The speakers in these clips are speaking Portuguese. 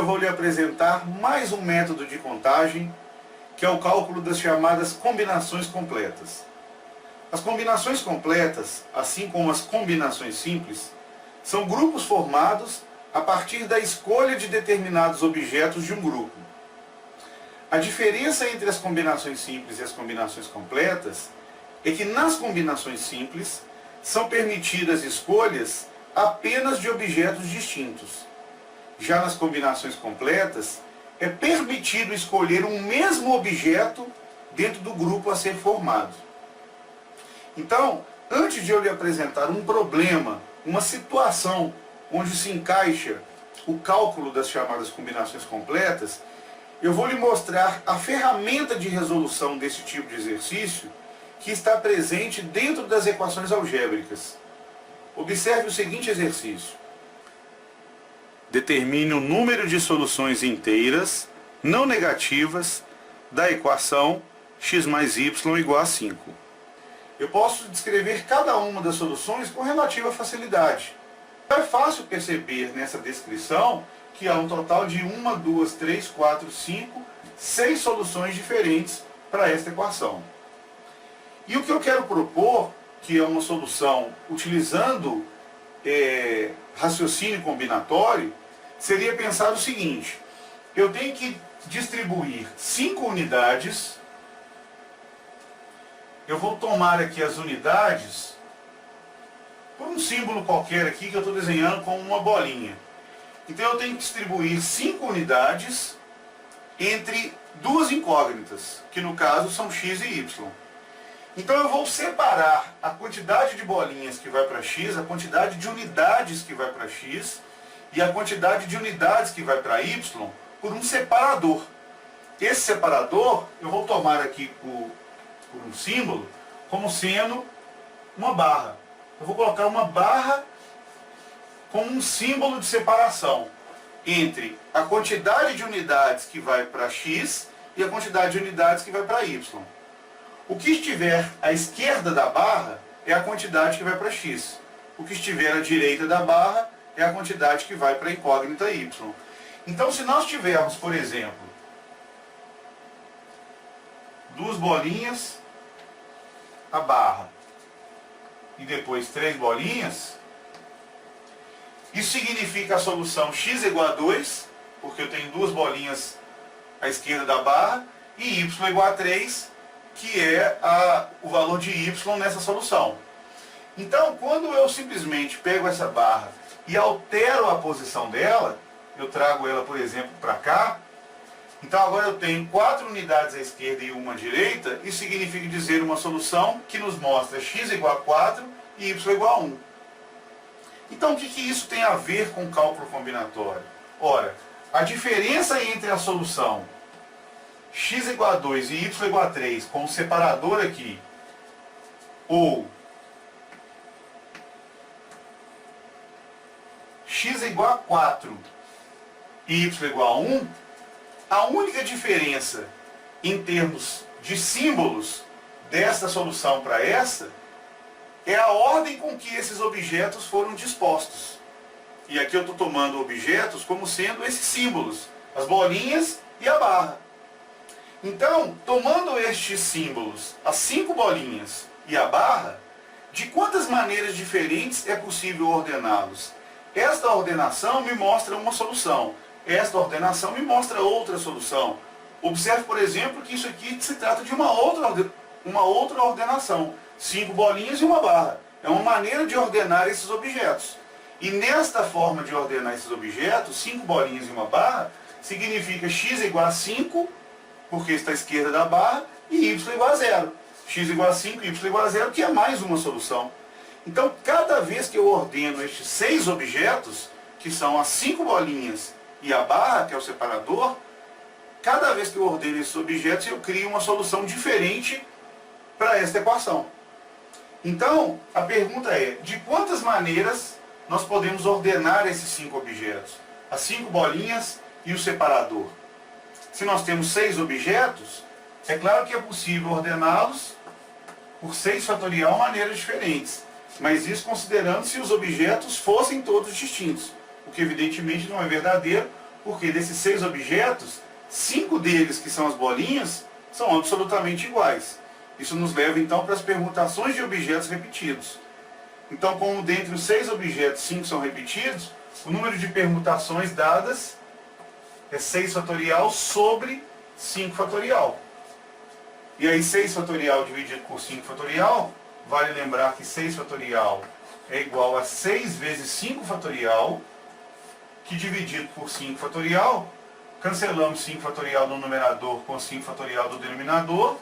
eu vou lhe apresentar mais um método de contagem, que é o cálculo das chamadas combinações completas. As combinações completas, assim como as combinações simples, são grupos formados a partir da escolha de determinados objetos de um grupo. A diferença entre as combinações simples e as combinações completas é que nas combinações simples são permitidas escolhas apenas de objetos distintos. Já nas combinações completas, é permitido escolher um mesmo objeto dentro do grupo a ser formado. Então, antes de eu lhe apresentar um problema, uma situação onde se encaixa o cálculo das chamadas combinações completas, eu vou lhe mostrar a ferramenta de resolução desse tipo de exercício que está presente dentro das equações algébricas. Observe o seguinte exercício. Determine o número de soluções inteiras, não negativas, da equação x mais y igual a 5. Eu posso descrever cada uma das soluções com relativa facilidade. É fácil perceber nessa descrição que há um total de 1, 2, 3, 4, 5, 6 soluções diferentes para esta equação. E o que eu quero propor, que é uma solução utilizando raciocínio combinatório, seria pensar o seguinte: eu tenho que distribuir 5 unidades, eu vou tomar aqui as unidades por um símbolo qualquer aqui que eu estou desenhando com uma bolinha. Então eu tenho que distribuir 5 unidades entre duas incógnitas, que no caso são x e y. Então eu vou separar a quantidade de bolinhas que vai para x, a quantidade de unidades que vai para x e a quantidade de unidades que vai para y por um separador. Esse separador eu vou tomar aqui por um símbolo como sendo uma barra. Eu vou colocar uma barra como um símbolo de separação entre a quantidade de unidades que vai para x e a quantidade de unidades que vai para y. O que estiver à esquerda da barra é a quantidade que vai para x. O que estiver à direita da barra é a quantidade que vai para a incógnita y. Então, se nós tivermos, por exemplo, duas bolinhas, a barra, e depois 3 bolinhas, isso significa a solução x igual a 2, porque eu tenho duas bolinhas à esquerda da barra, e y igual a 3, que é o valor de y nessa solução. Então, quando eu simplesmente pego essa barra e altero a posição dela, eu trago ela, por exemplo, para cá, então agora eu tenho 4 unidades à esquerda e uma à direita, isso significa dizer uma solução que nos mostra x igual a 4 e y igual a 1. Então, o que isso tem a ver com cálculo combinatório? Ora, a diferença entre a solução x igual a 2 e y igual a 3 com o separador aqui, ou x igual a 4 e y igual a 1, a única diferença em termos de símbolos desta solução para essa é a ordem com que esses objetos foram dispostos. E aqui eu estou tomando objetos como sendo esses símbolos, as bolinhas e a barra. Então, tomando estes símbolos, as 5 bolinhas e a barra, de quantas maneiras diferentes é possível ordená-los? Esta ordenação me mostra uma solução. Esta ordenação me mostra outra solução. Observe, por exemplo, que isso aqui se trata de uma outra ordenação. 5 bolinhas e uma barra. É uma maneira de ordenar esses objetos. E nesta forma de ordenar esses objetos, 5 bolinhas e uma barra, significa x igual a 5, porque está à esquerda da barra, e y igual a 0. X igual a 5 e y igual a 0, que é mais uma solução. Então, cada vez que eu ordeno estes 6 objetos, que são as 5 bolinhas e a barra, que é o separador, cada vez que eu ordeno esses objetos, eu crio uma solução diferente para esta equação. Então, a pergunta é, de quantas maneiras nós podemos ordenar esses 5 objetos? As 5 bolinhas e o separador. Se nós temos 6 objetos, é claro que é possível ordená-los por 6 fatorial maneiras diferentes. Mas isso considerando se os objetos fossem todos distintos. O que evidentemente não é verdadeiro, Porque desses 6 objetos, 5 deles, que são as bolinhas, são absolutamente iguais. Isso nos leva então para as permutações de objetos repetidos. Então, como dentre os 6 objetos, 5 são repetidos, o número de permutações dadas é 6 fatorial sobre 5 fatorial. E aí 6 fatorial dividido por 5 fatorial, vale lembrar que 6 fatorial é igual a 6 vezes 5 fatorial, que dividido por 5 fatorial, cancelamos 5 fatorial no numerador com 5 fatorial do denominador,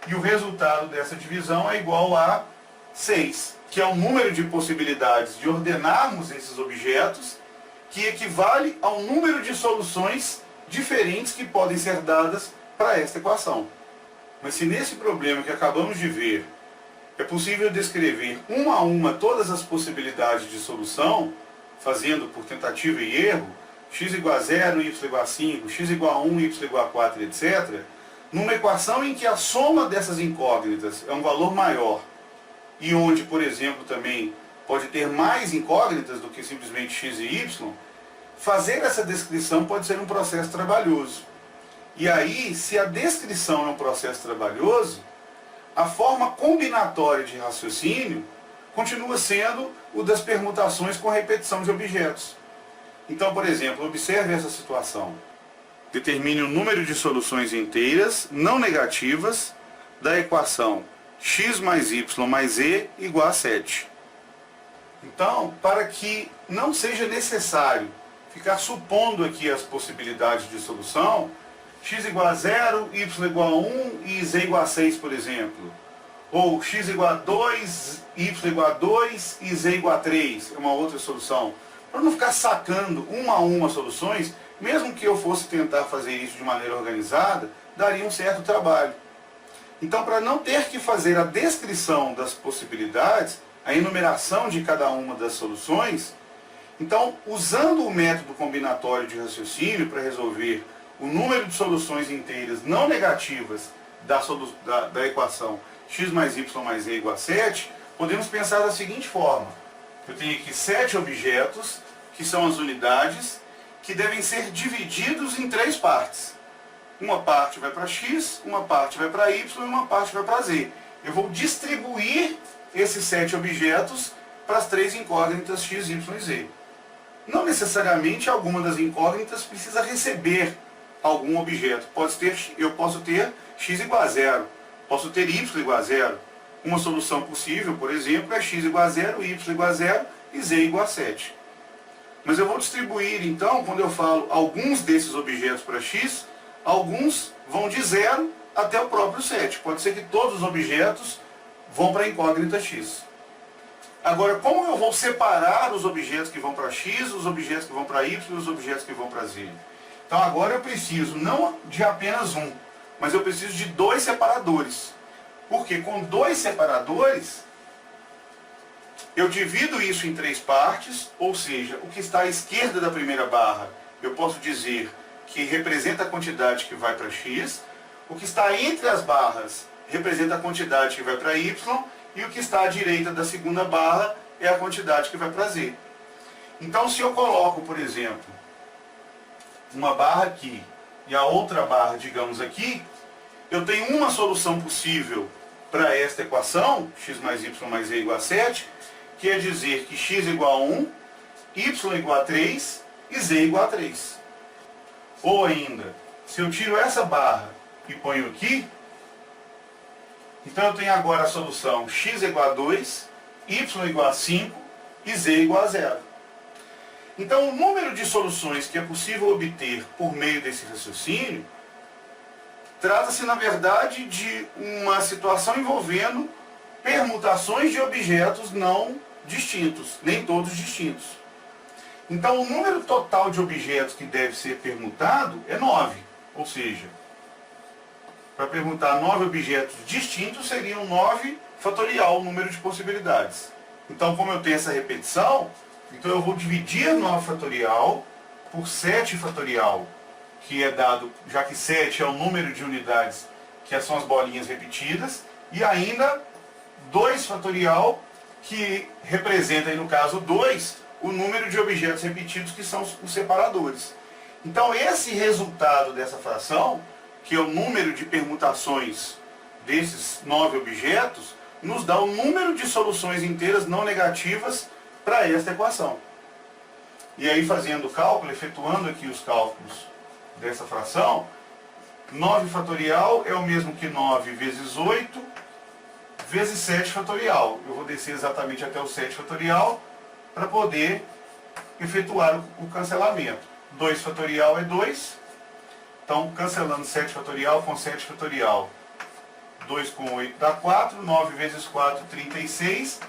e o resultado dessa divisão é igual a 6, que é o número de possibilidades de ordenarmos esses objetos, que equivale ao número de soluções diferentes que podem ser dadas para esta equação. Mas se nesse problema que acabamos de ver, é possível descrever uma a uma todas as possibilidades de solução, fazendo por tentativa e erro, x igual a 0, y igual a 5, x igual a 1, y igual a 4, etc., numa equação em que a soma dessas incógnitas é um valor maior, e onde, por exemplo, também pode ter mais incógnitas do que simplesmente x e y, fazer essa descrição pode ser um processo trabalhoso. E aí, se a descrição é um processo trabalhoso, a forma combinatória de raciocínio continua sendo o das permutações com repetição de objetos. Então, por exemplo, observe essa situação. Determine o número de soluções inteiras não negativas da equação x mais y mais z igual a 7. Então, para que não seja necessário ficar supondo aqui as possibilidades de solução, x igual a 0, y igual a 1 e z igual a 6, por exemplo. Ou x igual a 2, y igual a 2 e z igual a 3, é uma outra solução. Para não ficar sacando uma a uma soluções, mesmo que eu fosse tentar fazer isso de maneira organizada, daria um certo trabalho. Então, para não ter que fazer a descrição das possibilidades, a enumeração de cada uma das soluções, então, usando o método combinatório de raciocínio para resolver o número de soluções inteiras não negativas da equação x mais y mais z igual a 7, podemos pensar da seguinte forma. Eu tenho aqui 7 objetos, que são as unidades, que devem ser divididos em 3 partes. Uma parte vai para x, uma parte vai para y e uma parte vai para z. Eu vou distribuir esses 7 objetos para as 3 incógnitas x, y e z. Não necessariamente alguma das incógnitas precisa receber algum objeto. Eu posso ter x igual a 0, posso ter y igual a 0. Uma solução possível, por exemplo, é x igual a 0, y igual a 0 e z igual a 7. Mas eu vou distribuir, então, quando eu falo alguns desses objetos para x, alguns vão de 0 até o próprio 7. Pode ser que todos os objetos vão para a incógnita x. Agora, como eu vou separar os objetos que vão para x, os objetos que vão para y e os objetos que vão para z? Então agora eu preciso não de apenas um, mas eu preciso de 2 separadores. Porque com 2 separadores, eu divido isso em 3 partes, ou seja, o que está à esquerda da primeira barra, eu posso dizer que representa a quantidade que vai para x, o que está entre as barras representa a quantidade que vai para y, e o que está à direita da segunda barra é a quantidade que vai para z. Então, se eu coloco, por exemplo, uma barra aqui e a outra barra, digamos aqui, eu tenho uma solução possível para esta equação, x mais y mais z igual a 7, que é dizer que x igual a 1, y igual a 3 e z igual a 3. Ou ainda, se eu tiro essa barra e ponho aqui, então eu tenho agora a solução x igual a 2, y igual a 5 e z igual a 0. Então o número de soluções que é possível obter por meio desse raciocínio trata-se, na verdade, de uma situação envolvendo permutações de objetos não distintos, nem todos distintos. Então o número total de objetos que deve ser permutado é 9, ou seja, para permutar 9 objetos distintos seriam 9 fatorial o número de possibilidades. Então, como eu tenho essa repetição, então eu vou dividir 9 fatorial por 7 fatorial, que é dado, já que 7 é o número de unidades que são as bolinhas repetidas, e ainda 2 fatorial, que representa, aí no caso 2, o número de objetos repetidos, que são os separadores. Então esse resultado dessa fração, que é o número de permutações desses 9 objetos, nos dá o número de soluções inteiras não negativas para esta equação. E aí, fazendo o cálculo, efetuando aqui os cálculos dessa fração, 9 fatorial é o mesmo que 9 vezes 8 vezes 7 fatorial. Eu vou descer exatamente até o 7 fatorial para poder efetuar o cancelamento. 2 fatorial é 2. Então, cancelando 7 fatorial com 7 fatorial, 2 com 8 dá 4. 9 vezes 4, 36.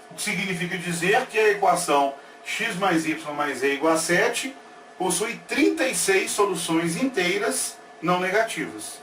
O que significa dizer que a equação x mais y mais e igual a 7 possui 36 soluções inteiras não negativas.